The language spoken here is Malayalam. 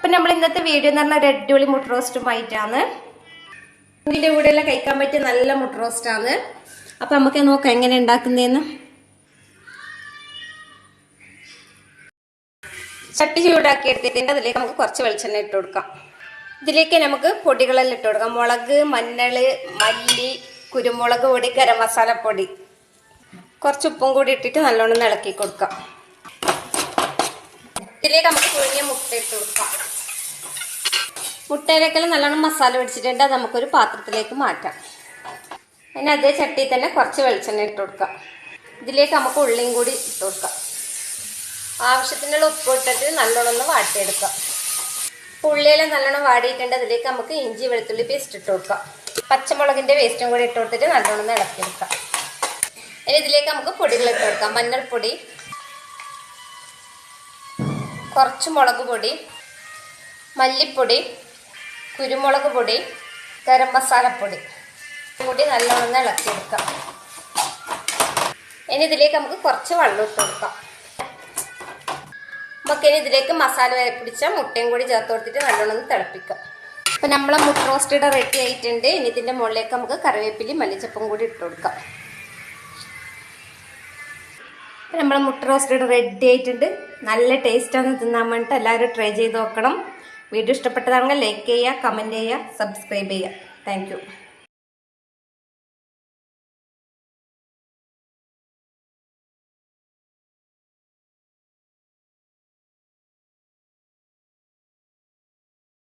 അപ്പം നമ്മൾ ഇന്നത്തെ വീഡിയോ എന്ന് പറഞ്ഞാൽ ഒരു അടിപൊളി മുട്ട റോസ്റ്റുമായിട്ടാണ്. ഇതിൻ്റെ കൂടെയെല്ലാം കഴിക്കാൻ പറ്റിയ നല്ല മുട്ട റോസ്റ്റാണ്. അപ്പം നമുക്ക് നോക്കാം എങ്ങനെ ഉണ്ടാക്കുന്നതെന്ന്. ചട്ടി ചൂടാക്കി എടുത്തിട്ടുണ്ട്. അതിലേക്ക് നമുക്ക് കുറച്ച് വെളിച്ചെണ്ണ ഇട്ട് കൊടുക്കാം. ഇതിലേക്ക് നമുക്ക് പൊടികളെല്ലാം ഇട്ട് കൊടുക്കാം. മുളക്, മഞ്ഞൾ, മല്ലി, കുരുമുളക് പൊടി, ഗരം മസാലപ്പൊടി, കുറച്ച് ഉപ്പും കൂടി ഇട്ടിട്ട് നല്ലോണം ഇളക്കി കൊടുക്കാം. ഇതിലേക്ക് നമുക്ക് പുഴുങ്ങിയ മുട്ട ഇട്ട് കൊടുക്കാം. മുട്ടയിലേക്കെല്ലാം നല്ലോണം മസാല പിടിച്ചിട്ടുണ്ട്. അത് നമുക്കൊരു പാത്രത്തിലേക്ക് മാറ്റാം. അതിന് അതേ ചട്ടിയിൽ തന്നെ കുറച്ച് വെളിച്ചെണ്ണ ഇട്ട് കൊടുക്കാം. ഇതിലേക്ക് നമുക്ക് ഉള്ളിയും കൂടി ഇട്ട് കൊടുക്കാം. ആവശ്യത്തിനുള്ള ഉപ്പ് ഇട്ടിട്ട് നല്ലോണം ഒന്ന് വാട്ടിയെടുക്കാം. ഉള്ളിയെല്ലാം നല്ലോണം വാടിയിട്ടുണ്ട്. അതിലേക്ക് നമുക്ക് ഇഞ്ചി വെളുത്തുള്ളി പേസ്റ്റ് ഇട്ട് കൊടുക്കാം. പച്ചമുളകിൻ്റെ പേസ്റ്റും കൂടി ഇട്ട് കൊടുത്തിട്ട് നല്ലോണം ഒന്ന് ഇളക്കിയെടുക്കാം. ഇനി ഇതിലേക്ക് നമുക്ക് പൊടികൾ ഇട്ട് കൊടുക്കാം. മഞ്ഞൾപ്പൊടി, കുറച്ച് മുളക് പൊടി, മല്ലിപ്പൊടി, കുരുമുളക് പൊടി, ഗരം മസാലപ്പൊടി കൂടി നല്ലോണം ഇളക്കിയെടുക്കാം. ഇനി ഇതിലേക്ക് നമുക്ക് കുറച്ച് വെള്ളം ഇട്ട് കൊടുക്കാം. നമുക്കിനി ഇതിലേക്ക് മസാല പിടിച്ച മുട്ടയും കൂടി ചേർത്ത് കൊടുത്തിട്ട് നല്ലോണം തിളപ്പിക്കാം. അപ്പം നമ്മളെ മുട്ട റോസ്റ്റ് റെഡി ആയിട്ടുണ്ട്. ഇനി ഇതിൻ്റെ മുകളിലേക്ക് നമുക്ക് കറിവേപ്പിലയും മല്ലിച്ചപ്പും കൂടി ഇട്ട് കൊടുക്കാം. നമ്മളെ മുട്ട റോസ്റ്റ് റെഡി ആയിട്ടുണ്ട്. നല്ല ടേസ്റ്റാണ് തിന്നാൻ വേണ്ടിയിട്ട് എല്ലാവരും ട്രൈ ചെയ്ത് നോക്കണം. വീഡിയോ ഇഷ്ടപ്പെട്ടതാണെങ്കിൽ ലൈക്ക് ചെയ്യുക, കമൻറ്റ് ചെയ്യുക, സബ്സ്ക്രൈബ് ചെയ്യുക. Thank you.